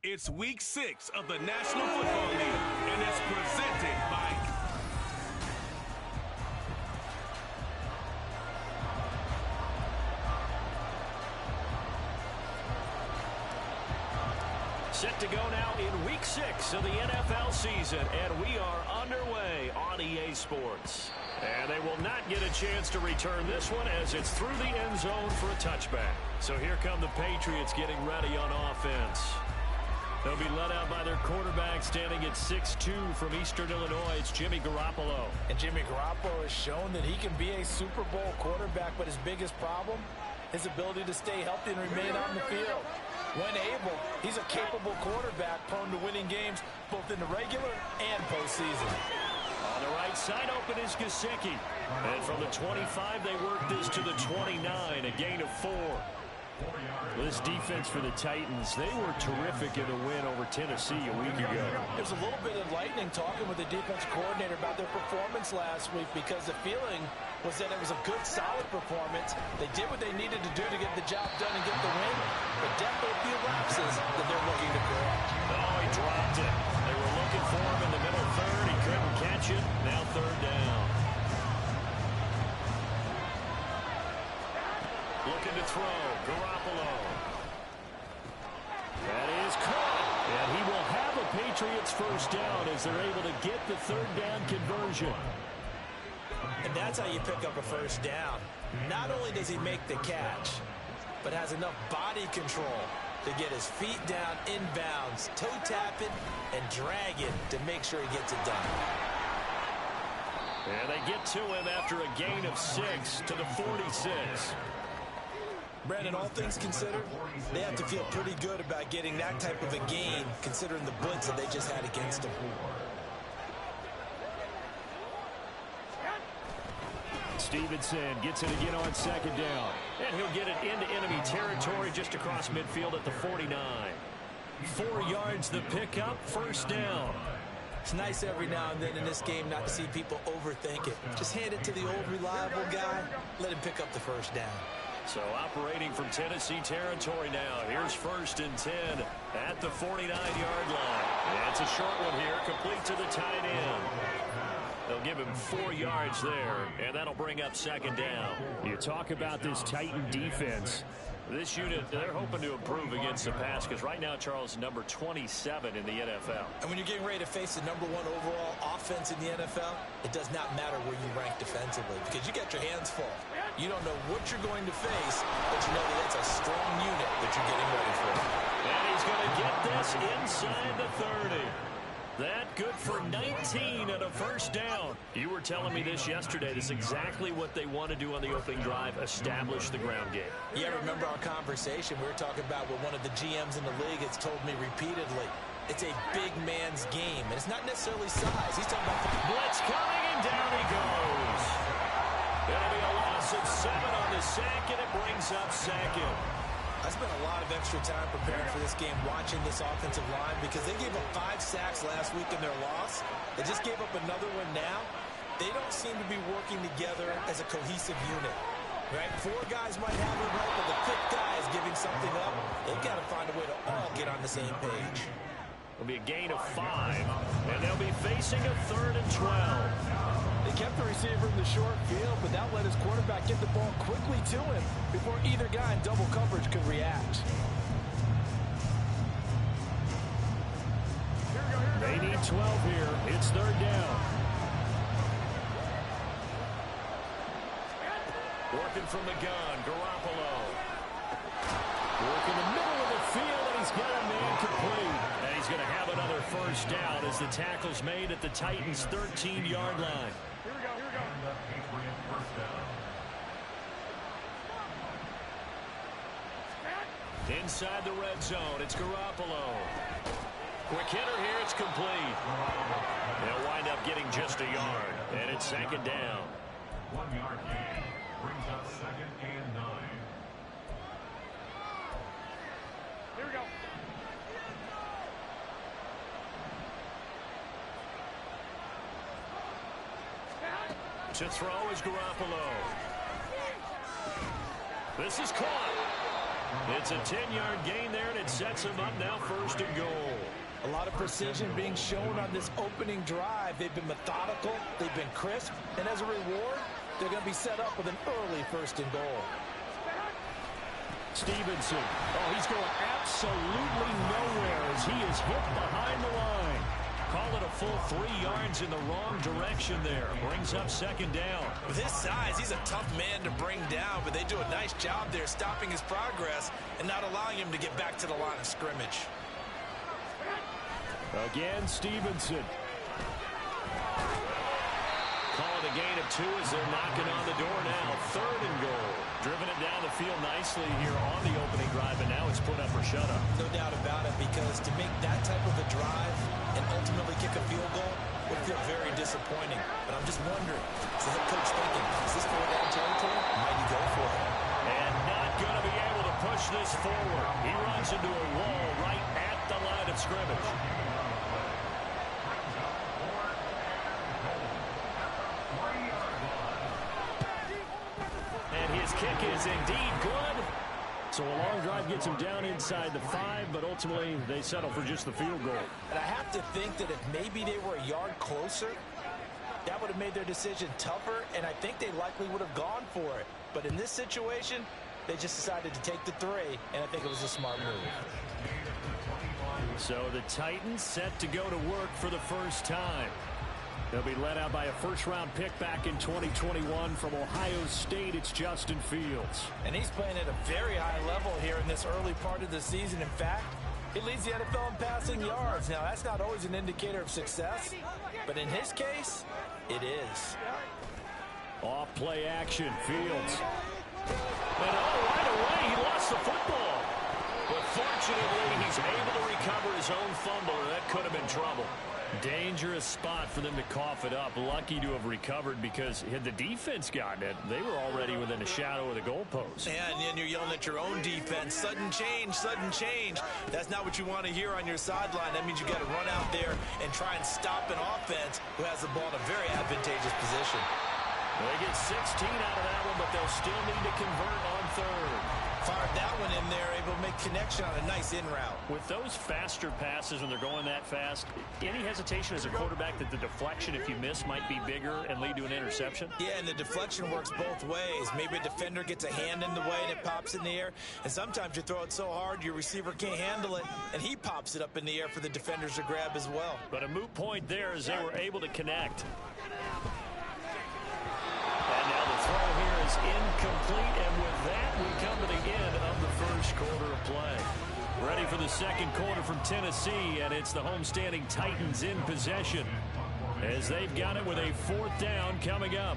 It's week 6 of the National Football League, and it's presented by... Set to go now in week 6 of the NFL season, and we are underway on EA Sports. And they will not get a chance to return this one as it's through the end zone for a touchback. So here come the Patriots getting ready on offense. They'll be led out by their quarterback standing at 6'2" from Eastern Illinois. It's Jimmy Garoppolo. And Jimmy Garoppolo has shown that he can be a Super Bowl quarterback, but his biggest problem, his ability to stay healthy and remain on the field. When able, he's a capable quarterback prone to winning games both in the regular and postseason. On the right side open is Gesicki. And from the 25, they work this to the 29, a gain of 4. This defense for the Titans, they were terrific in the win over Tennessee a week ago. There was a little bit of lightning talking with the defense coordinator about their performance last week because the feeling was that it was a good, solid performance. They did what they needed to do to get the job done and get the win, but definitely a few lapses that they're looking to correct. Oh, he dropped it. They were looking for him in the middle third. He couldn't catch it. Now third down. Looking to throw. Garoppolo. That is caught. And he will have a Patriots first down as they're able to get the third down conversion. And that's how you pick up a first down. Not only does he make the catch, but has enough body control to get his feet down inbounds, toe tapping, and dragging to make sure he gets it done. And they get to him after a gain of 6 to the 46. Brandon, all things considered, they have to feel pretty good about getting that type of a gain considering the blitz that they just had against them. Stevenson gets it again on second down. And he'll get it into enemy territory just across midfield at the 49. 4 yards the pickup, first down. It's nice every now and then in this game not to see people overthink it. Just hand it to the old reliable guy, let him pick up the first down. So operating from Tennessee territory now. Here's 1st and 10 at the 49-yard line. And it's a short one here, complete to the tight end. They'll give him 4 yards there, and that'll bring up second down. You talk about this Titan defense. This unit, they're hoping to improve against the pass because right now, Charles, number 27 in the NFL. And when you're getting ready to face the number 1 overall offense in the NFL, it does not matter where you rank defensively because you got your hands full. You don't know what you're going to face, but you know that it's a strong unit that you're getting ready for. And he's going to get this inside the 30. That good for 19 and a first down. You were telling me this yesterday. This is exactly what they want to do on the opening drive, establish the ground game. Yeah, remember our conversation. We were talking about what one of the GMs in the league has told me repeatedly. It's a big man's game, and it's not necessarily size. He's talking about blitz coming, and down he goes. It'll be a loss of 7 on the sack, and it brings up second. I spent a lot of extra time preparing for this game watching this offensive line because they gave up 5 sacks last week in their loss. They just gave up another one now. They don't seem to be working together as a cohesive unit. Right? 4 guys might have it right, but the 5th guy is giving something up. They've got to find a way to all get on the same page. It'll be a gain of 5, and they'll be facing a 3rd and 12. They kept the receiver in the short field, but that let his quarterback get the ball quickly to him before either guy in double coverage could react. They need 12 here. It's 3rd down. Working from the gun, Garoppolo. Working the middle of the field, and he's got a man complete. And he's going to have another first down as the tackle's made at the Titans' 13-yard line. Inside the red zone, it's Garoppolo. Quick hitter here, it's complete. They'll wind up getting just a yard, and it's 2nd down. 1-yard gain brings up 2nd and 9. Here we go. To throw is Garoppolo. This is caught. It's a 10-yard gain there, and it sets them up now 1st and goal. A lot of precision being shown on this opening drive. They've been methodical, they've been crisp, and as a reward, they're going to be set up with an early 1st and goal. Stevenson. Oh, he's going absolutely nowhere as he is hit behind the line. Call it a full 3 yards in the wrong direction there. Brings up 2nd down. With his size, he's a tough man to bring down, but they do a nice job there stopping his progress and not allowing him to get back to the line of scrimmage. Again, Stevenson. Call it a gain of 2 as they're knocking on the door now. 3rd and goal. Driven it down the field nicely here on the opening drive, and now it's put up or shut up. No doubt about it, because to make that type of a drive and ultimately kick a field goal would feel very disappointing. But I'm just wondering, is the head coach thinking, is this 4-down territory? Might he go for it? And not going to be able to push this forward. He runs into a wall right at the line of scrimmage. His kick is indeed good. So a long drive gets him down inside the 5, but ultimately they settle for just the field goal. And I have to think that if maybe they were a yard closer, that would have made their decision tougher, and I think they likely would have gone for it. But in this situation, they just decided to take the 3, and I think it was a smart move. So the Titans set to go to work for the first time. They'll be led out by a first-round pick back in 2021 from Ohio State. It's Justin Fields. And he's playing at a very high level here in this early part of the season. In fact, he leads the NFL in passing yards. Now, that's not always an indicator of success, but in his case, it is. Off play action, Fields. And right away, he lost the football. But fortunately, he's able to recover his own fumble, and that could have been trouble. Dangerous spot for them to cough it up. Lucky to have recovered, because had the defense gotten it, they were already within a shadow of the goalpost. Yeah, and then you're yelling at your own defense. Sudden change, sudden change. That's not what you want to hear on your sideline. That means you got to run out there and try and stop an offense who has the ball in a very advantageous position. They get 16 out of that one, but they'll still need to convert on 3rd. Fired that one in there, able to make connection on a nice in route. With those faster passes when they're going that fast, any hesitation as a quarterback that the deflection, if you miss, might be bigger and lead to an interception? Yeah, and the deflection works both ways. Maybe a defender gets a hand in the way and it pops in the air, and sometimes you throw it so hard your receiver can't handle it, and he pops it up in the air for the defenders to grab as well. But a moot point there as they were able to connect. And now the throw here is incomplete, and with that, we come to the end of the first quarter of play. Ready for the second quarter from Tennessee, and it's the homestanding Titans in possession as they've got it with a 4th down coming up.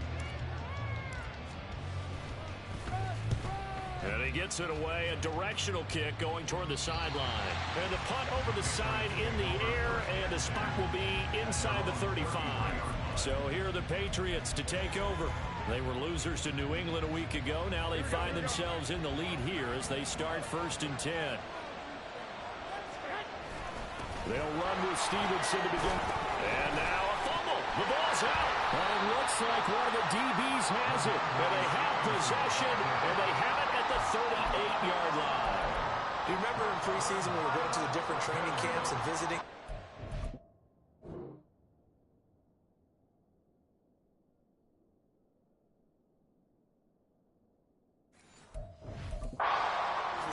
And he gets it away, a directional kick going toward the sideline. And the punt over the side in the air, and the spot will be inside the 35. So here are the Patriots to take over. They were losers to New England a week ago. Now they find themselves in the lead here as they start 1st and 10. They'll run with Stevenson to begin. And now a fumble. The ball's out. And it looks like one of the DBs has it. And they have possession, and they have it at the 38-yard line. Do you remember in preseason when we were going to the different training camps and visiting?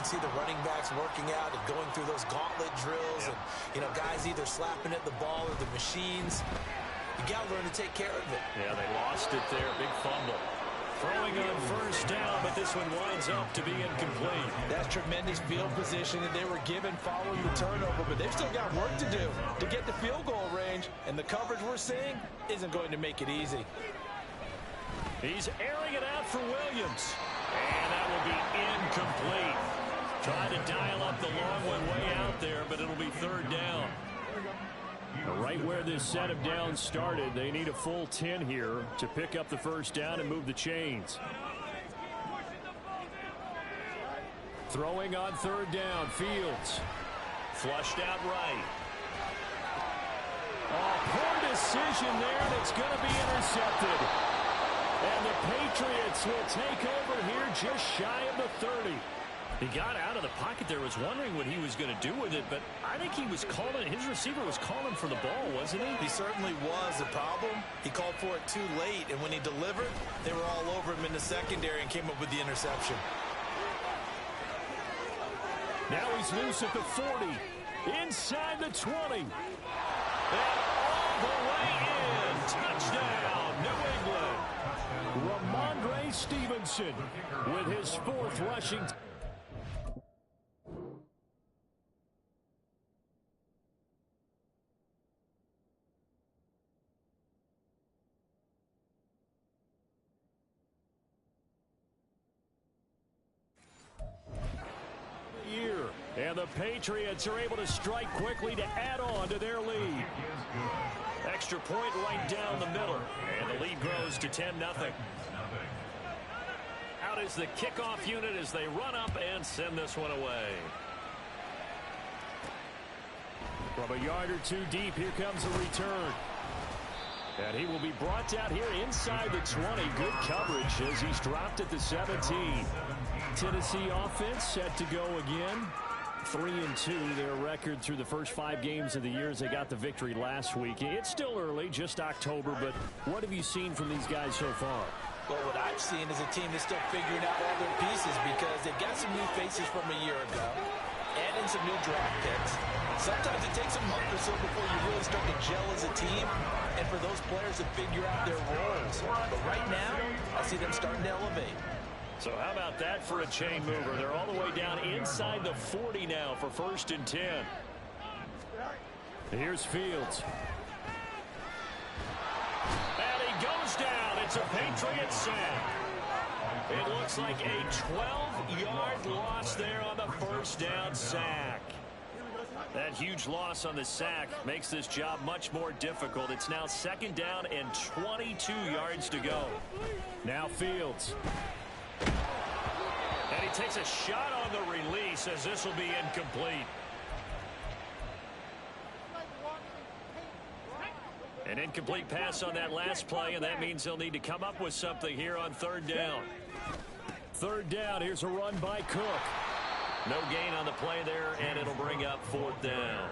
See the running backs working out and going through those gauntlet drills, and guys either slapping at the ball or the machines. You got to learn to take care of it. Yeah, they lost it there. Big fumble. Throwing on 1st down, but this one winds up to be incomplete. That's tremendous field position that they were given following the turnover, but they've still got work to do to get the field goal range, and the coverage we're seeing isn't going to make it easy. He's airing it out for Williams, and that will be incomplete. Try to dial up the long one way out there, but it'll be 3rd down. Right where this set of downs started, they need a full 10 here to pick up the 1st down and move the chains. Throwing on 3rd down, Fields. Flushed out right. Oh, poor decision there, and it's going to be intercepted. And the Patriots will take over here just shy of the 30. He got out of the pocket there, was wondering what he was going to do with it, but I think he was calling, his receiver was calling for the ball, wasn't he? He certainly was. The problem, he called for it too late, and when he delivered, they were all over him in the secondary and came up with the interception. Now he's loose at the 40, inside the 20, and all the way in. Touchdown, New England. Ramondre Stevenson with his 4th rushing. And the Patriots are able to strike quickly to add on to their lead. Extra point right down the middle. And the lead grows to 10-0. Out is the kickoff unit as they run up and send this one away. From a yard or two deep, here comes a return. And he will be brought down here inside the 20. Good coverage as he's dropped at the 17. Tennessee offense set to go again. 3-2, their record through the first 5 games of the year as they got the victory last week. It's still early, just October, but what have you seen from these guys so far? Well, what I've seen is a team that's still figuring out all their pieces because they've got some new faces from a year ago, adding some new draft picks. Sometimes it takes a month or so before you really start to gel as a team and for those players to figure out their roles. But right now, I see them starting to elevate. So how about that for a chain mover? They're all the way down inside the 40 now for 1st and 10. Here's Fields. And he goes down. It's a Patriot sack. It looks like a 12-yard loss there on the 1st down sack. That huge loss on the sack makes this job much more difficult. It's now 2nd down and 22 yards to go. Now Fields. And he takes a shot on the release as this will be incomplete. An incomplete pass on that last play, and that means they'll need to come up with something here on 3rd down. 3rd down, here's a run by Cook. No gain on the play there, and it'll bring up 4th down.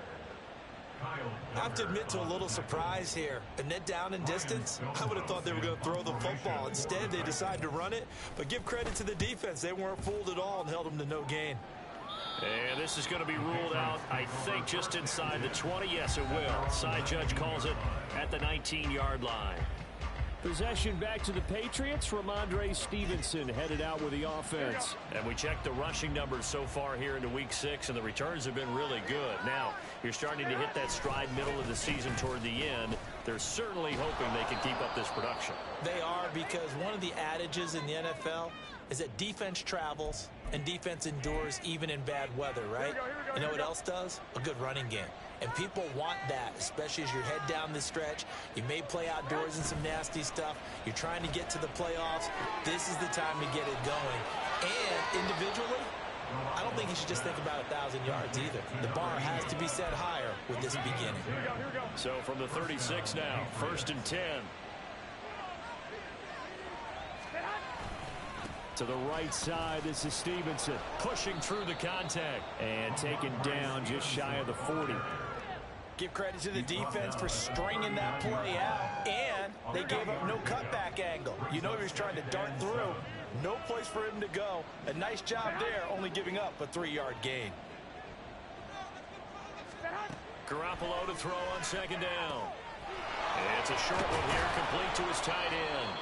I have to admit to a little surprise here. A net down in distance, I would have thought they were going to throw the football. Instead, they decided to run it. But give credit to the defense. They weren't fooled at all and held them to no gain. And this is going to be ruled out, I think, just inside the 20. Yes, it will. Side judge calls it at the 19-yard line. Possession back to the Patriots. Ramondre Stevenson headed out with the offense. And we checked the rushing numbers so far here into Week 6, and the returns have been really good. Now, you're starting to hit that stride middle of the season toward the end. They're certainly hoping they can keep up this production. They are, because one of the adages in the NFL is that defense travels and defense endures even in bad weather, right? You know what else does? A good running game. And people want that, especially as you head down the stretch. You may play outdoors in some nasty stuff. You're trying to get to the playoffs. This is the time to get it going. And individually, I don't think you should just think about 1,000 yards either. The bar has to be set higher with this beginning. So from the 36 now, 1st and 10. To the right side, this is Stevenson pushing through the contact and taken down just shy of the 40. Give credit to the defense for stringing that play out, and they gave up no cutback angle. You know he was trying to dart through. No place for him to go. A nice job there, only giving up a 3-yard gain. Garoppolo to throw on 2nd down. And it's a short one here, complete to his tight end.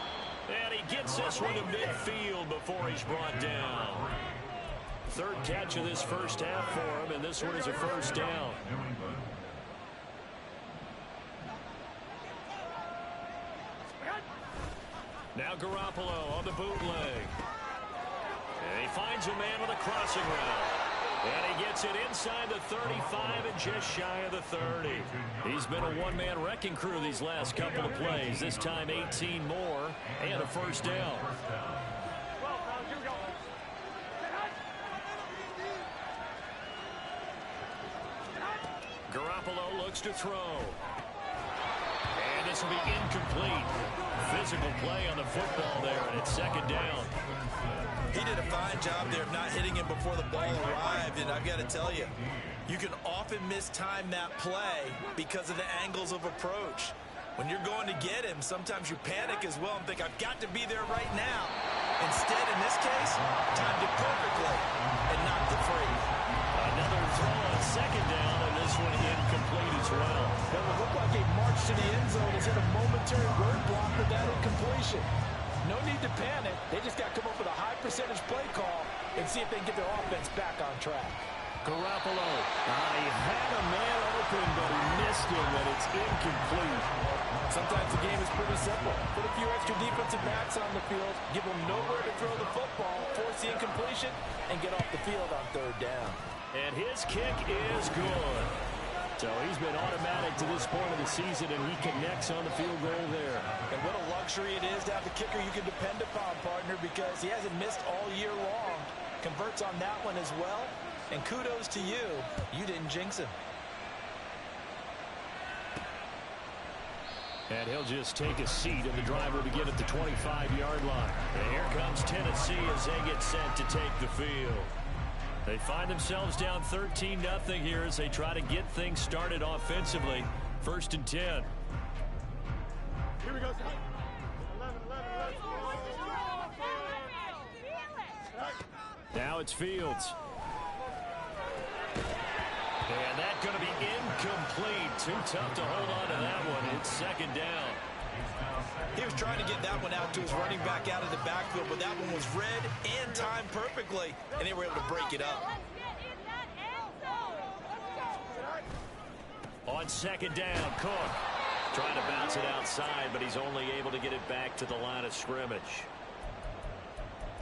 And he gets this one to midfield before he's brought down. 3rd catch of this first half for him, and this one is a 1st down. Now Garoppolo on the bootleg. And he finds a man with a crossing route. And he gets it inside the 35 and just shy of the 30. He's been a one-man wrecking crew these last couple of plays. This time 18 more and a 1st down. Garoppolo looks to throw. And this will be incomplete. Physical play on the football there, and it's second down. He did a fine job there of not hitting him before the ball arrived, and I've got to tell you, you can often mistime that play because of the angles of approach. When you're going to get him, sometimes you panic as well and think, I've got to be there right now. Instead, in this case, timed it perfectly and knocked it free. Another throw on second down, and this one incomplete as well. It would look like a march to the end zone is hit a momentary roadblock with that incompletion. No need to panic. They just got to come up with a high percentage play call and see if they can get their offense back on track. Garoppolo. He had a man open, but he missed him, and it's incomplete. Sometimes the game is pretty simple. Put a few extra defensive backs on the field, give them nowhere to throw the football, force the incompletion, and get off the field on third down. And his kick is good. So he's been automatic to this point of the season, and he connects on the field goal there. And what a luxury it is to have a kicker you can depend upon, partner, because he hasn't missed all year long. Converts on that one as well. And kudos to you. You didn't jinx him. And he'll just take a seat, and the drive will begin at the 25-yard line. And here comes Tennessee as they get set to take the field. They find themselves down 13-0 here as they try to get things started offensively. 1st and 10. Here we go. 11. Now it's Fields. And that's going to be incomplete. Too tough to hold on to that one. It's second down. He was trying to get that one out to his running back out of the backfield, but that one was read and timed perfectly, and they were able to break it up. On second down, Cook trying to bounce it outside, but he's only able to get it back to the line of scrimmage.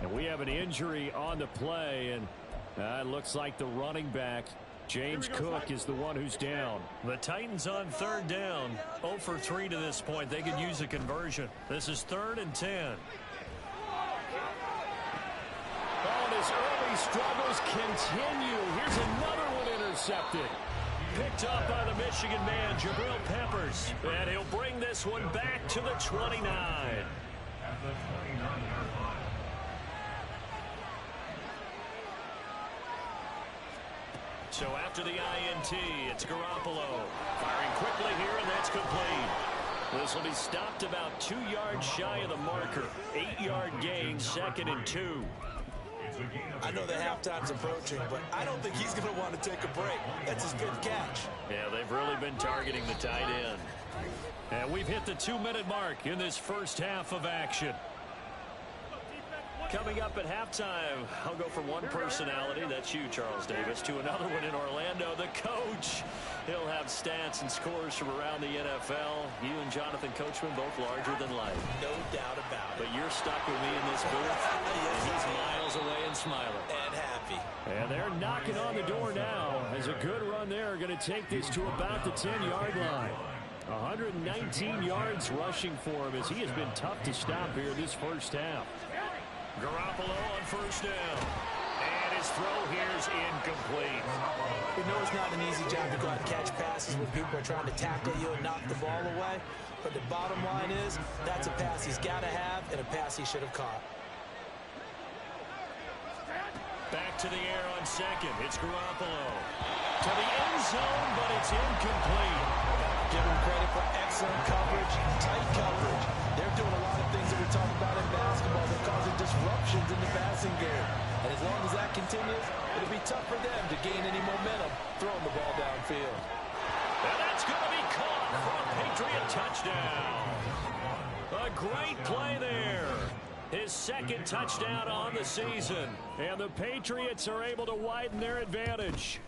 And we have an injury on the play, and it looks like the running back, James Cook, is the one who's down. The Titans on third down, 0 for 3 to this point. They could use a conversion. This is 3rd and 10. Oh, and his early struggles continue. Here's another one intercepted. Picked up by the Michigan man, Jabril Peppers. And he'll bring this one back to the 29. At the 29-yard line. So after the INT, it's Garoppolo. Firing quickly here, and that's complete. This will be stopped about 2 yards shy of the marker. 8-yard gain, 2nd and 2. I know the halftime's approaching, but I don't think he's going to want to take a break. That's his 5th catch. Yeah, they've really been targeting the tight end. And we've hit the 2-minute mark in this first half of action. Coming up at halftime, I'll go from one personality, that's you, Charles Davis, to another one in Orlando, the coach. He'll have stats and scores from around the NFL. You and Jonathan Coachman both larger than life. No doubt about it. But you're stuck with me in this booth, and he's miles away and smiling. And happy. And they're knocking on the door now as a good run there going to take this to about the 10-yard line. 119 yards rushing for him as he has been tough to stop here this first half. Garoppolo on first down. And his throw here is incomplete. We know it's not an easy job to go out and catch passes when people are trying to tackle you and knock the ball away. But the bottom line is, that's a pass he's got to have and a pass he should have caught. Back to the air on second. It's Garoppolo. To the end zone, but it's incomplete. Give him credit for excellent coverage, tight coverage. They're doing a lot of things that we talk about in basketball. They're causing disruptions in the passing game. And as long as that continues, it'll be tough for them to gain any momentum throwing the ball downfield. And that's going to be caught for a Patriot touchdown. A great play there. His 2nd touchdown on the season. And the Patriots are able to widen their advantage.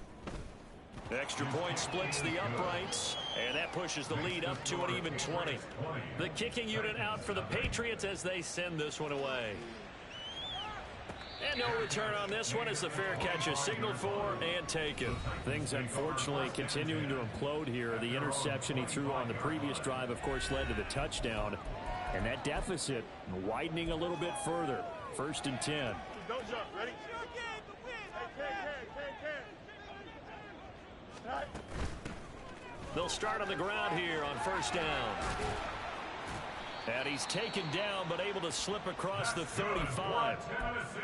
Extra point splits the uprights, and that pushes the lead up to an even 20. The kicking unit out for the Patriots as they send this one away. And no return on this one as the fair catch is signaled for and taken. Things unfortunately continuing to implode here. The interception he threw on the previous drive, of course, led to the touchdown. And that deficit widening a little bit further. 1st and 10. Don't jump. Ready? They'll start on the ground here on first down. And he's taken down but able to slip across the 35.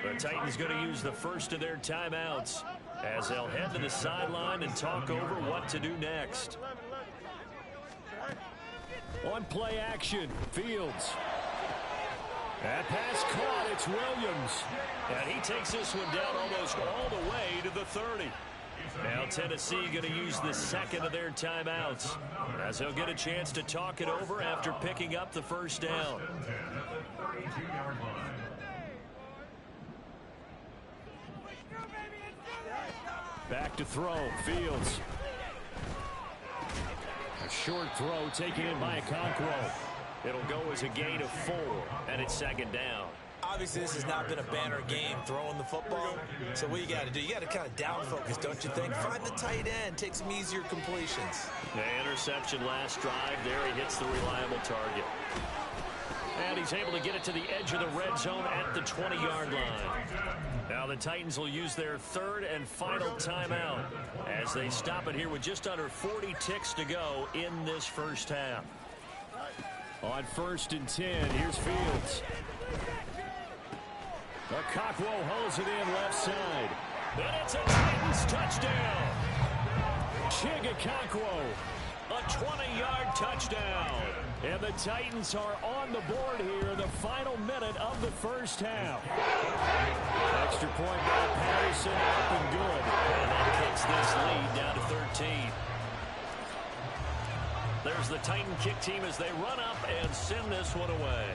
The Titans going to use the first of their timeouts as they'll head to the sideline and talk over what to do next. On play action, Fields. That pass caught, it's Williams. And he takes this one down almost all the way to the 30. Now Tennessee going to use the second of their timeouts as they'll get a chance to talk it over after picking up the first down. Back to throw, Fields. A short throw taken in by Okonkwo. It'll go as a gain of 4, and it's second down. Obviously, this has not been a banner game throwing the football. So what you got to do, you got to kind of down focus, don't you think? Find the tight end, take some easier completions. The interception last drive. There he hits the reliable target. And he's able to get it to the edge of the red zone at the 20-yard line. Now the Titans will use their third and final timeout as they stop it here with just under 40 ticks to go in this first half. On 1st and 10, here's Fields. Okonkwo holds it in left side. And it's a Titans touchdown. Chig Okonkwo. A 20-yard touchdown. And the Titans are on the board here in the final minute of the first half. Extra point by Patterson, up and good. And that kicks this lead down to 13. There's the Titan kick team as they run up and send this one away.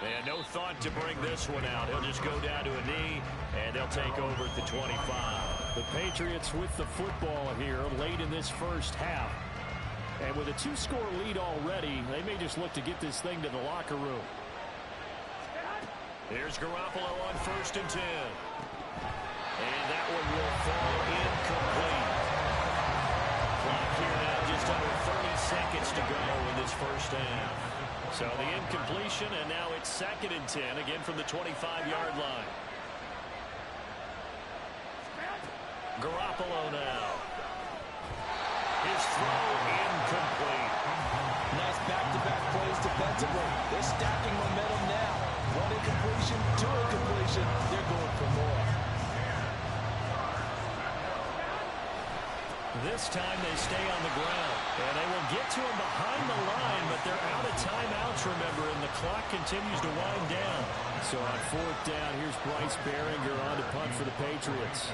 And no thought to bring this one out. He'll just go down to a knee, and they'll take over at the 25. The Patriots with the football here late in this first half. And with a 2-score lead already, they may just look to get this thing to the locker room. Here's Garoppolo on 1st and 10. And that one will fall incomplete. Clock here now just under 30 seconds to go in this first half. So the incompletion, and now it's 2nd and 10, again from the 25-yard line. Garoppolo now. His throw incomplete. Nice back-to-back plays defensively. They're stacking momentum now. 1 incompletion, 2 incompletion. They're going for more. This time they stay on the ground, and they will get to him behind the line, but they're out of timeouts, remember, and the clock continues to wind down. So on 4th down, here's Bryce Behringer on to punt for the Patriots.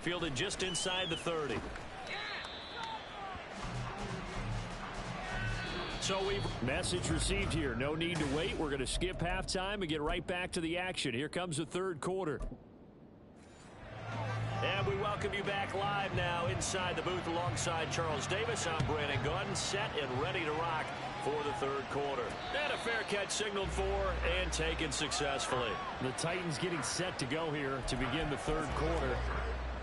Fielded just inside the 30. So we've message received here. No need to wait. We're going to skip halftime and get right back to the action. Here comes the third quarter. And we welcome you back live now inside the booth alongside Charles Davis. I'm Brandon Gaudin, set and ready to rock for the third quarter. And a fair catch signaled for and taken successfully. The Titans getting set to go here to begin the third quarter.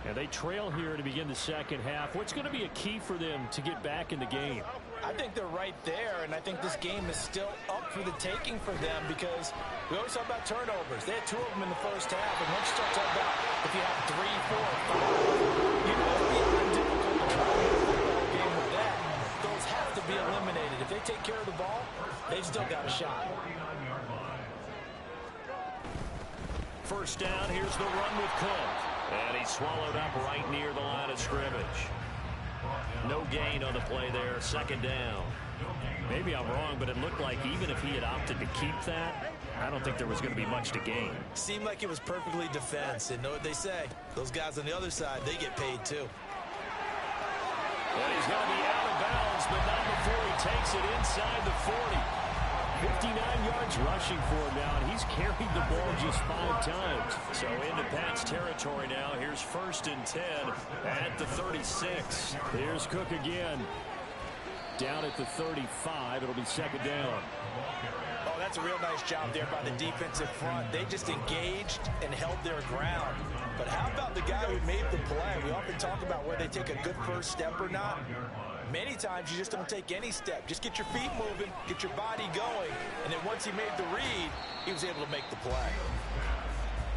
And they trail here to begin the second half. What's going to be a key for them to get back in the game? I think they're right there, and I think this game is still up for the taking for them because we always talk about turnovers. They had 2 of them in the first half, and once you start talking about if you have 3, 4, 5, you know it's beyond difficult to try to win a football game with that. Those have to be eliminated. If they take care of the ball, they've still got a shot. First down, here's the run with Cook. And he's swallowed up right near the line of scrimmage. No gain on the play there, 2nd down. Maybe I'm wrong, but it looked like even if he had opted to keep that, I don't think there was going to be much to gain. Seemed like it was perfectly defense, and know what they say. Those guys on the other side, they get paid too. And he's going to be out of bounds, but not before he takes it inside the 40. 59 yards rushing for him now, and he's carried the ball just 5 times. So into Pat's territory now. Here's 1st and 10 at the 36. Here's Cook again. Down at the 35. It'll be 2nd down. Oh, that's a real nice job there by the defensive front. They just engaged and held their ground. But how about the guy who made the play? We often talk about whether they take a good first step or not. Many times you just don't take any step. Just get your feet moving, get your body going, and then once he made the read, he was able to make the play.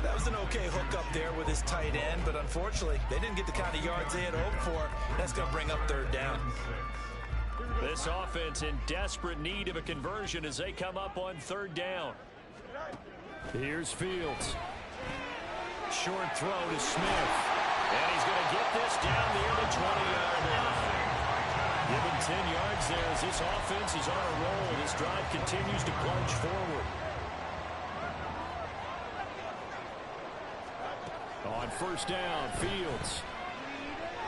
That was an okay hook up there with his tight end, but unfortunately, they didn't get the kind of yards they had hoped for. That's going to bring up third down. This offense in desperate need of a conversion as they come up on third down. Here's Fields. Short throw to Smith. And he's going to get this down near the 20-yard line. Given 10 yards there as this offense is on a roll. This drive continues to plunge forward. On first down, Fields.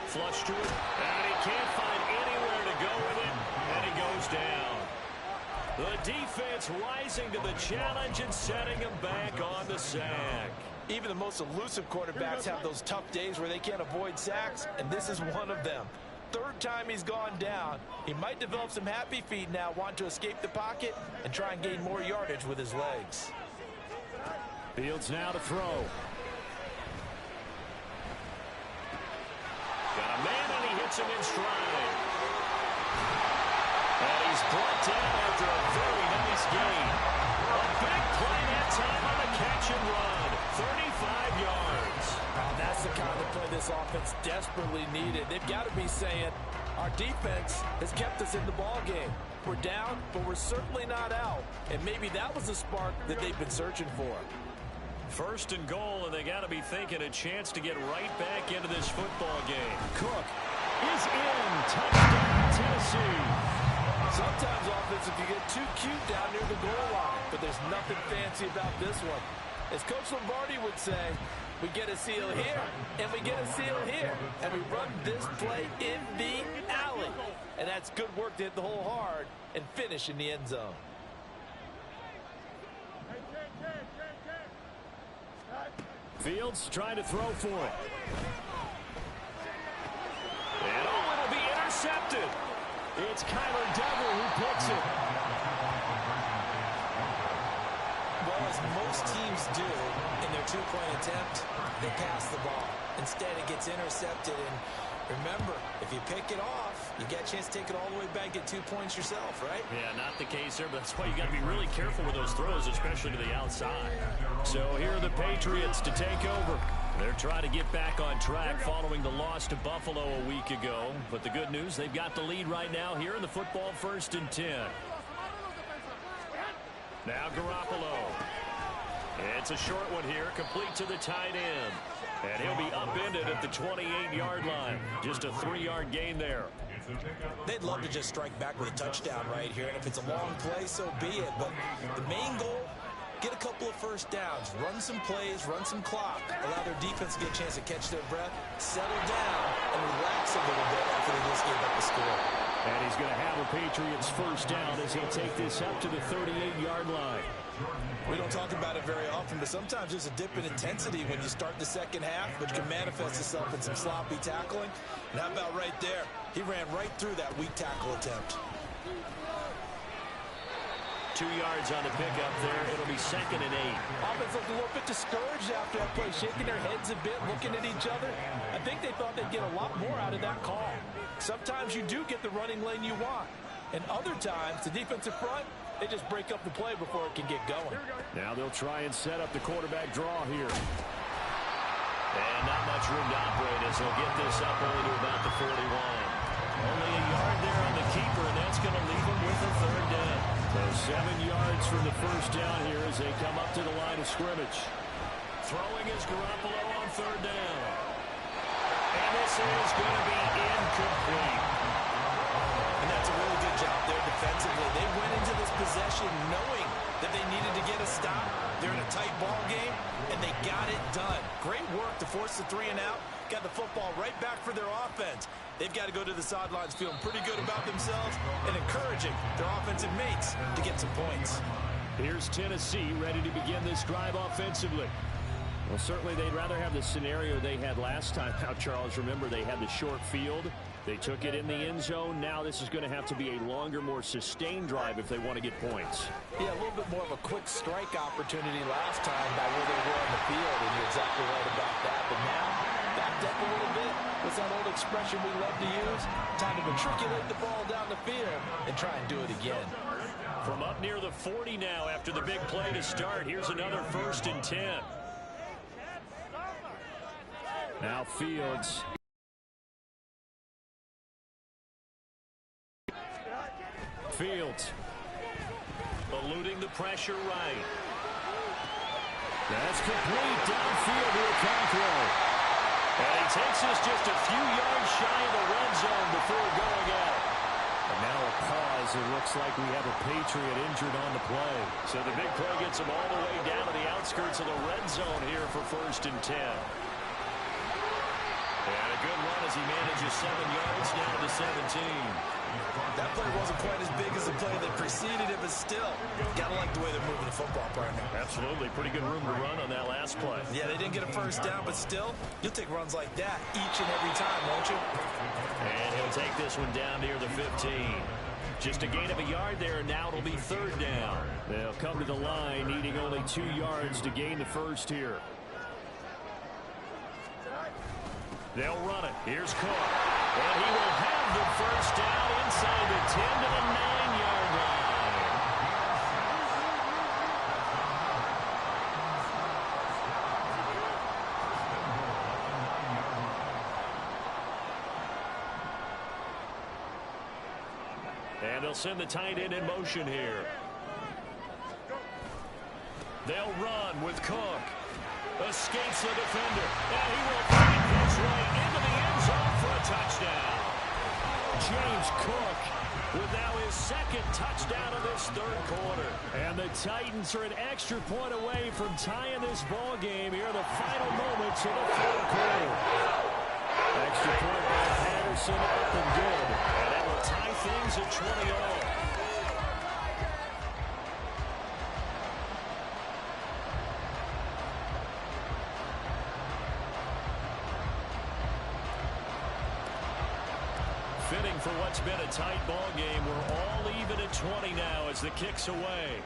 Flush to it. And he can't find anywhere to go with it. And he goes down. The defense rising to the challenge and setting him back on the sack. Even the most elusive quarterbacks have those tough days where they can't avoid sacks, and this is one of them. Third time he's gone down. He might develop some happy feet now, wanting to escape the pocket and try and gain more yardage with his legs. Fields now to throw. Got a man, and he hits him in stride. And he's brought down after a very nice gain. A big play that time on the catch and run. 35 yards. Oh, that's the kind of play this offense desperately needed. They've got to be saying, our defense has kept us in the ball game. We're down, but we're certainly not out. And maybe that was the spark that they've been searching for. First and goal, and they got to be thinking a chance to get right back into this football game. Cook is in. Touchdown, Tennessee. Sometimes offense, if you get too cute down near the goal line, but there's nothing fancy about this one. As Coach Lombardi would say, we get a seal here, and we get a seal here, and we run this play in the alley. And that's good work to hit the hole hard and finish in the end zone. Fields trying to throw for it. And it'll be intercepted. It's Kyler Dever who picks it. Well, as most teams do in their two-point attempt, they pass the ball. Instead, it gets intercepted. And remember, if you pick it off, you get a chance to take it all the way back, get 2 points yourself, right? Yeah, not the case there, but that's why you got to be really careful with those throws, especially to the outside. So here are the Patriots to take over. They're trying to get back on track following the loss to Buffalo a week ago. But the good news, they've got the lead right now here in the football 1st and 10. Now Garoppolo. It's a short one here, complete to the tight end. And he'll be upended at the 28-yard line. Just a 3-yard gain there. They'd love to just strike back with a touchdown right here. And if it's a long play, so be it. But the main goal, get a couple of first downs, run some plays, run some clock, allow their defense to get a chance to catch their breath, settle down, and relax a little bit after they just gave up the score. And he's going to have a Patriots first down as he'll take this up to the 38-yard line. We don't talk about it very often, but sometimes there's a dip in intensity when you start the second half, which can manifest itself in some sloppy tackling. And how about right there? He ran right through that weak tackle attempt. 2 yards on the pickup there. It'll be 2nd and 8. Offense looked a little bit discouraged after that play, shaking their heads a bit, looking at each other. I think they thought they'd get a lot more out of that call. Sometimes you do get the running lane you want. And other times, the defensive front, they just break up the play before it can get going. Now they'll try and set up the quarterback draw here. And not much room to operate as they'll get this up only to about the 41. Only a yard there on the keeper, and that's going to leave them with a 3rd down. So 7 yards from the first down here as they come up to the line of scrimmage. Throwing is Garoppolo on 3rd down. And this is going to be incomplete. And that's a really good job there defensively. They went into this possession knowing that they needed to get a stop. They're in a tight ball game, and they got it done. Great work to force the 3 and out. Got the football right back for their offense. They've got to go to the sidelines feeling pretty good about themselves and encouraging their offensive mates to get some points. Here's Tennessee ready to begin this drive offensively. Well, certainly they'd rather have the scenario they had last time. Now, Charles, remember they had the short field. They took it in the end zone. Now this is going to have to be a longer, more sustained drive if they want to get points. Yeah, a little bit more of a quick strike opportunity last time by where they were on the field, and you're exactly right about that. But now, backed up a little bit. What's that old expression we love to use? Time to matriculate the ball down the field and try and do it again. From up near the 40 now after the big play to start. Here's another 1st and 10. Now Fields. Fields. Eluding the pressure right. That's complete downfield to a Conqueror. And he takes us just a few yards shy of the red zone before going out. And now a pause. It looks like we have a Patriot injured on the play. So the big play gets him all the way down to the outskirts of the red zone here for 1st and 10. And a good run as he manages 7 yards down to 17. That play wasn't quite as big as the play that preceded it, but still, gotta like the way they're moving the football partner. Absolutely. Pretty good room to run on that last play. Yeah, they didn't get a 1st down, but still, you'll take runs like that each and every time, won't you? And he'll take this one down near the 15. Just a gain of a yard there, and now it'll be 3rd down. They'll come to the line, needing only 2 yards to gain the 1st here. They'll run it. Here's Cook. And he will have the 1st down inside the 10 to the 9-yard line. And they'll send the tight end in motion here. They'll run with Cook. Escapes the defender. And he will find his way into the end zone for a touchdown. James Cook with now his 2nd touchdown of this 3rd quarter. And the Titans are an extra point away from tying this ball game here in the final moments of the 3rd quarter. Extra point by Patterson, up and good. And that will tie things at 20-all. Fitting for what's been a tight ball game. We're all even at 20 now as the kick's away.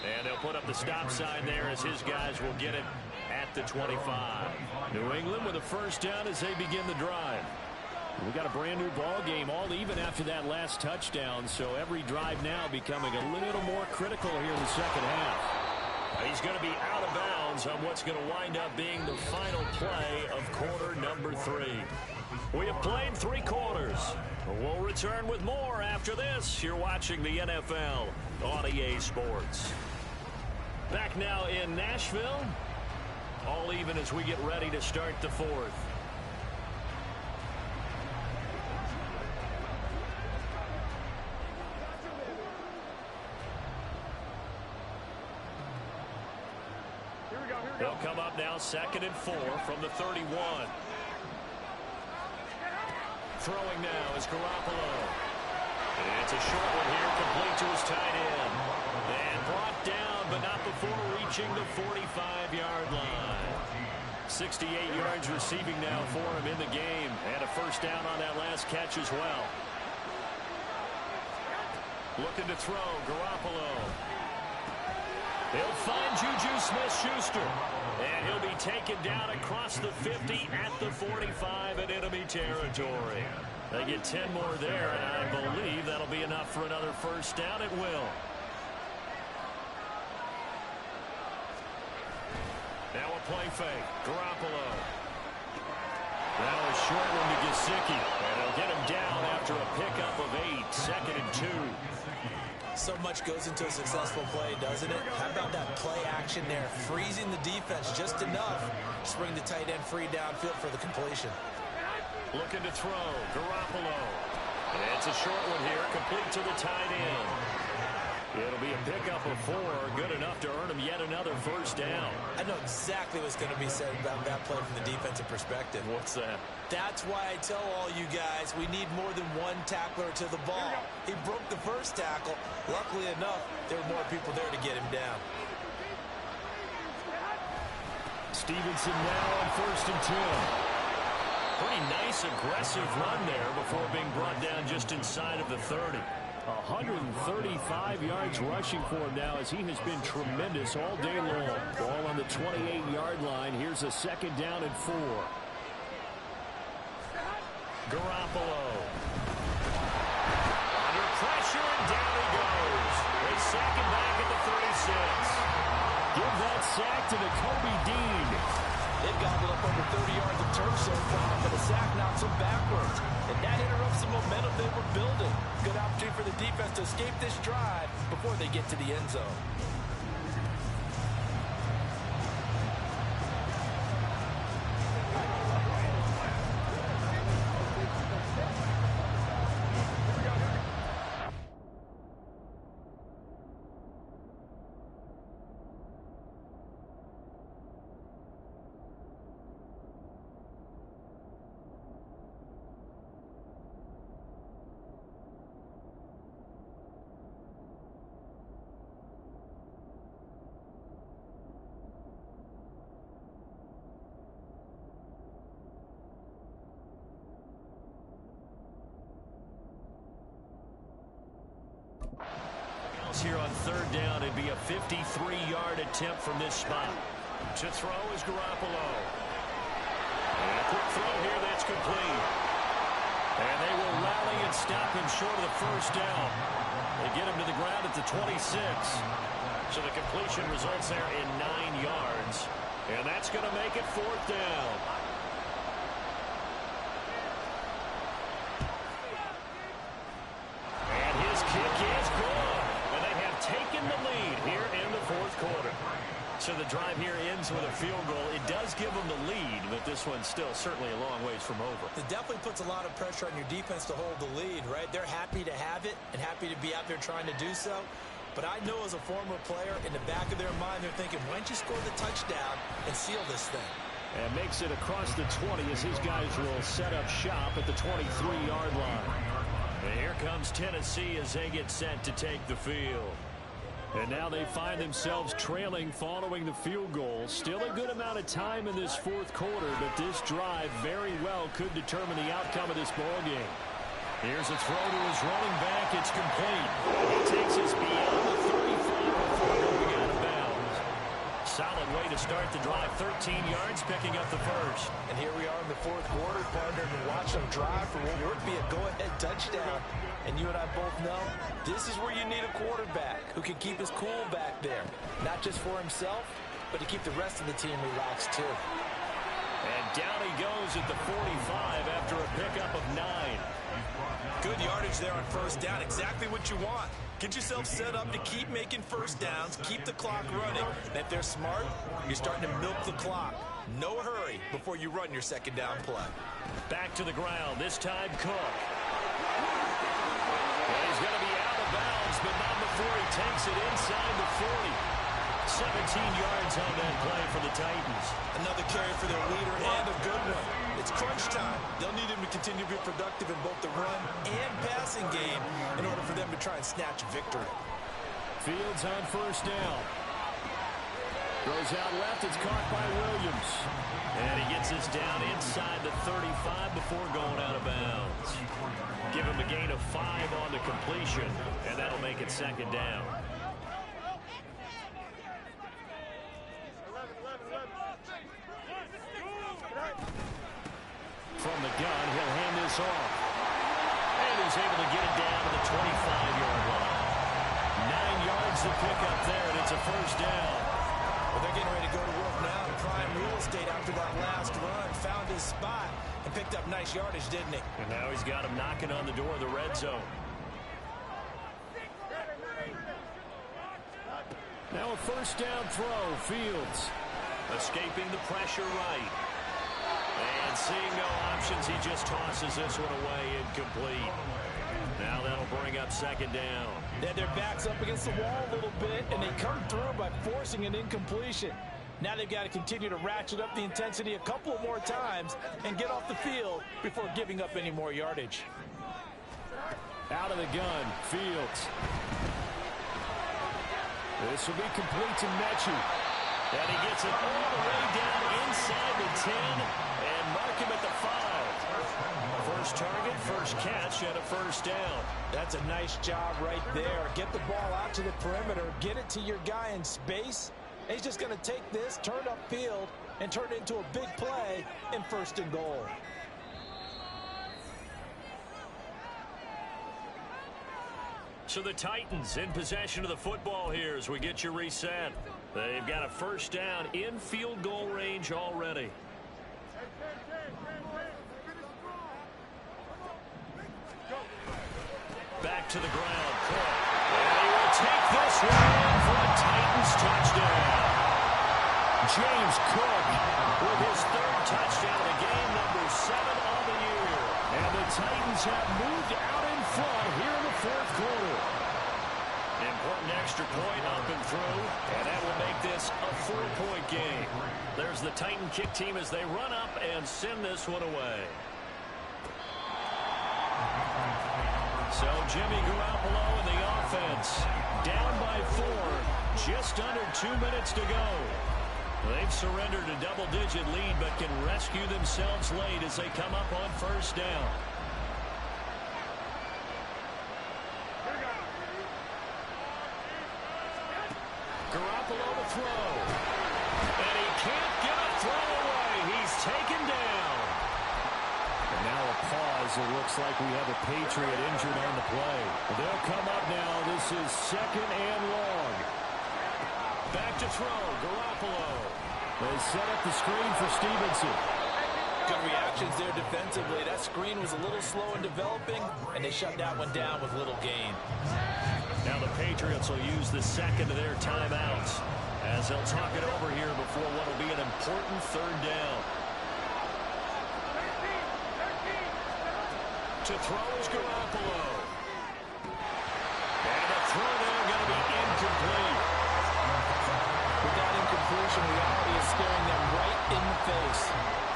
And they'll put up the stop sign there as his guys will get it at the 25. New England with a 1st down as they begin the drive. We got a brand new ball game, all even after that last touchdown, so every drive now becoming a little more critical here in the 2nd half. He's going to be out of bounds on what's going to wind up being the final play of quarter number 3. We have played 3 quarters. We'll return with more after this. You're watching the NFL on EA Sports. Back now in Nashville. All even as we get ready to start the 4th. They'll come up now 2nd and 4 from the 31. Throwing now is Garoppolo. It's a short one here, complete to his tight end. And brought down, but not before reaching the 45-yard line. 68 yards receiving now for him in the game. And a 1st down on that last catch as well. Looking to throw, Garoppolo. He'll find Juju Smith-Schuster. And he'll be taken down across the 50 at the 45 in enemy territory. They get 10 more there, and I believe that'll be enough for another 1st down. It will. Now a play fake. Garoppolo. Now a short one to Gesicki. And he'll get him down after a pickup of 8. 2nd and 2. So much goes into a successful play, doesn't it? How about that play action there? Freezing the defense just enough to bring the tight end free downfield for the completion. Looking to throw. Garoppolo. And it's a short one here, complete to the tight end. It'll be a pickup of 4, good enough to earn him yet another 1st down. I know exactly what's going to be said about that play from the defensive perspective. What's that? That's why I tell all you guys we need more than one tackler to the ball. He broke the 1st tackle. Luckily enough, there were more people there to get him down. Stevenson now on 1st and 10. Pretty nice, aggressive run there before being brought down just inside of the 30. 135 yards rushing for him now as he has been tremendous all day long. Ball on the 28-yard line. Here's a 2nd down and 4. Garoppolo. Under pressure. pressure, and down he goes. They sack him back at the 36. Give that sack to Nakobe Dean. They've gobbled up over 30 yards of turf so far, but the sack knocks them backwards. And that interrupts the momentum they were building. Good opportunity for the defense to escape this drive before they get to the end zone. Here on third down, it'd be a 53-yard attempt from this spot. To throw is Garoppolo. And a quick throw here that's complete. And they will rally and stop him short of the first down. They get him to the ground at the 26. So the completion results there in 9 yards. And that's going to make it fourth down. And his kick is good. Taken the lead here in the fourth quarter. So the drive here ends with a field goal. It does give them the lead, but this one's still certainly a long ways from over. It definitely puts a lot of pressure on your defense to hold the lead, right? They're happy to have it and happy to be out there trying to do so. But I know as a former player, in the back of their mind, they're thinking, why don't you score the touchdown and seal this thing? And makes it across the 20 as his guys will set up shop at the 23-yard line. And here comes Tennessee as they get set to take the field. And now they find themselves trailing following the field goal. Still a good amount of time in this fourth quarter, but this drive very well could determine the outcome of this ball game. Here's a throw to his running back. It's complete. He takes us beyond the 35 before going out of bounds. Solid way to start the drive. 13 yards, picking up the first. And here we are in the fourth quarter, partner, and watch them drive for what would be a go-ahead touchdown. And you and I both know this is where you need a quarterback who can keep his cool back there. Not just for himself, but to keep the rest of the team relaxed too. And down he goes at the 45 after a pickup of 9. Good yardage there on first down. Exactly what you want. Get yourself set up to keep making first downs, keep the clock running. And if they're smart, you're starting to milk the clock. No hurry before you run your second down play. Back to the ground, this time Cook. And he's going to be out of bounds, but not before he takes it inside the 40. 17 yards on that play for the Titans. Another carry for their leader and a good one. It's crunch time. They'll need him to continue to be productive in both the run and passing game in order for them to try and snatch a victory. Fields on first down. Throws out left. It's caught by Williams. And he gets us down inside the 35 before going out of bounds. Give him a gain of 5 on the completion, and that'll make it second down. From the gun, he'll hand this off. And he's able to get it down to the 25-yard line. 9 yards to pick up there, and it's a first down. Well, they're getting ready to go to work now in prime real estate after that last run. Found his spot and picked up nice yardage, didn't he? And now he's got him knocking on the door of the red zone. Now a first down throw, Fields. Escaping the pressure right. And seeing no options, he just tosses this one away incomplete. Now that'll bring up second down. They had their backs up against the wall a little bit, and they come through by forcing an incompletion. Now they've got to continue to ratchet up the intensity a couple of more times and get off the field before giving up any more yardage. Out of the gun, Fields. This will be complete to Mechie. And he gets it all the way down inside the 10 and mark him at the 5. First target, first catch, and a first down. That's a nice job right there. Get the ball out to the perimeter, get it to your guy in space. And he's just going to take this, turn upfield, and turn it into a big play in first and goal. So the Titans in possession of the football here as we get you reset. They've got a first down in field goal range already. Back to the ground. And he will take this one for a Titans touchdown. James Cook with his third touchdown of the game, number 7 on the year. And the Titans have moved out in front here in the fourth quarter. Important extra point up and through, and that will make this a 4-point game. There's the Titan kick team as they run up and send this one away. So Jimmy Garoppolo and the offense down by 4, just under 2 minutes to go. They've surrendered a double-digit lead but can rescue themselves late as they come up on first down. Garoppolo to throw. And he can't get a throw away. He's taken down. And now a pause. It looks like we have a Patriot injured on the play. They'll come up now. This is 2nd and long. Back to throw. Garoppolo. They set up the screen for Stevenson. Good reactions there defensively. That screen was a little slow in developing, and they shut that one down with little gain. Now the Patriots will use the second of their timeouts as they'll talk it over here before what will be an important third down. To throw is Garoppolo. And the throw there going to be incomplete. With that incompletion, reality is staring them right in the face.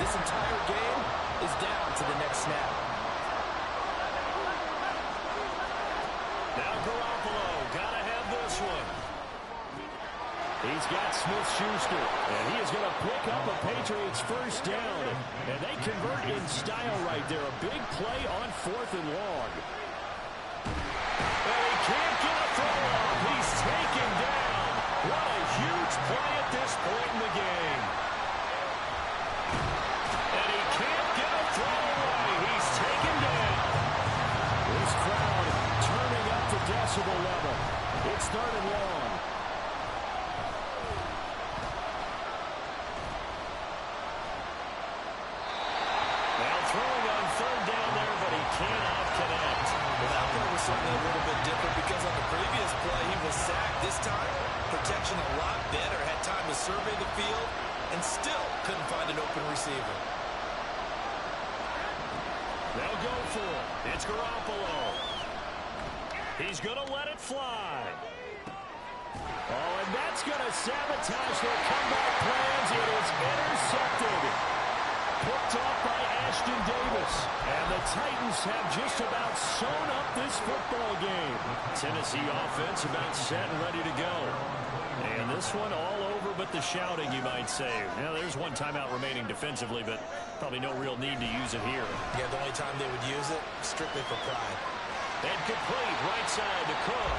This entire game is down to the next snap. Now Garoppolo, gotta have this one. He's got Smith-Schuster, and he is going to pick up a Patriots first down. And they convert in style right there. A big play on 4th and long. And he can't get a throw off. He's taken down. What a huge play at this point in the game. And he can't get a throw away. He's taken down. This crowd turning up the decibel level. It's 3rd and long. Now throwing on 3rd down there, but he cannot connect. Well, that play was certainly a little bit different because on the previous play, he was sacked. This time, protection a lot better. Had time to survey the field and still couldn't find an open receiver. They'll go for it. It's Garoppolo. He's going to let it fly. Oh, and that's going to sabotage their comeback plans. It is intercepted. Picked off by Ashton Davis. And the Titans have just about sewn up this football game. Tennessee offense about set and ready to go. And this one all over but the shouting, you might say. Now, there's one timeout remaining defensively, but probably no real need to use it here. Yeah, the only time they would use it, strictly for pride. And complete, right side to Cook.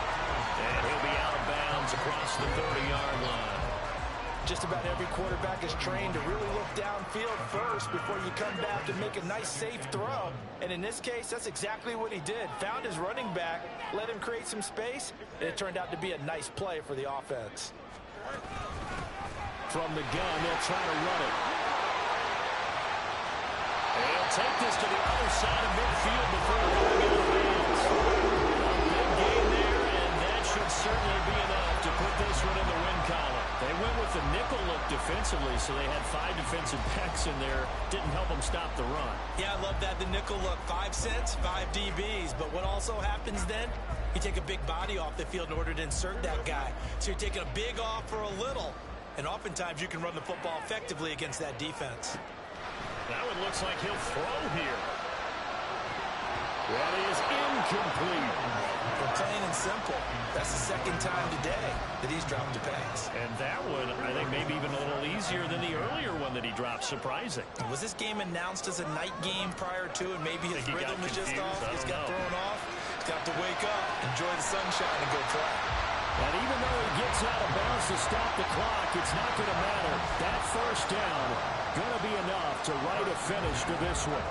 And he'll be out of bounds across the 30-yard line. Just about every quarterback is trained to really look downfield first before you come back and make a nice, safe throw. And in this case, that's exactly what he did. Found his running back, let him create some space, and it turned out to be a nice play for the offense. From the gun, they'll try to run it. And he'll take this to the other side of midfield before going out of bounds. A big gain there, and that should certainly be enough to put this one in the win column. They went with the nickel look defensively, so they had 5 defensive backs in there. Didn't help them stop the run. Yeah, I love that, the nickel look. 5 cents, 5 DBs. But what also happens then, you take a big body off the field in order to insert that guy. So you're taking a big off for a little. And oftentimes you can run the football effectively against that defense. That one looks like he'll throw here. Well, he is incomplete. Plain and simple. That's the 2nd time today that he's dropped a pass. And that one, I think, maybe even a little easier than the earlier one that he dropped. Surprising. Was this game announced as a night game prior to, and maybe his rhythm was just off? He's got thrown off. He's got to wake up, enjoy the sunshine, and go play. And even though he gets out of bounds to stop the clock, it's not going to matter. That first down going to be enough to write a finish to this one.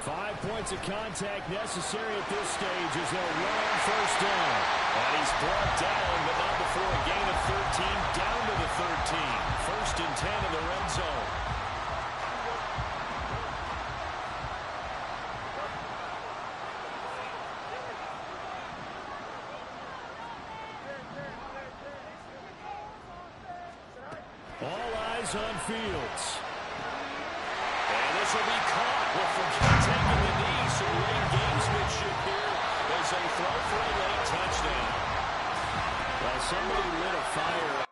5-point offensive contact necessary at this stage as they'll run on first down. And he's brought down, but not before a gain of 13, down to the 13. First and 10 in the red zone. All eyes on Fields. And this will be caught. Will forget taking the knee. Some late gamesmanship here as they throw for a late touchdown. Well, somebody lit a fire.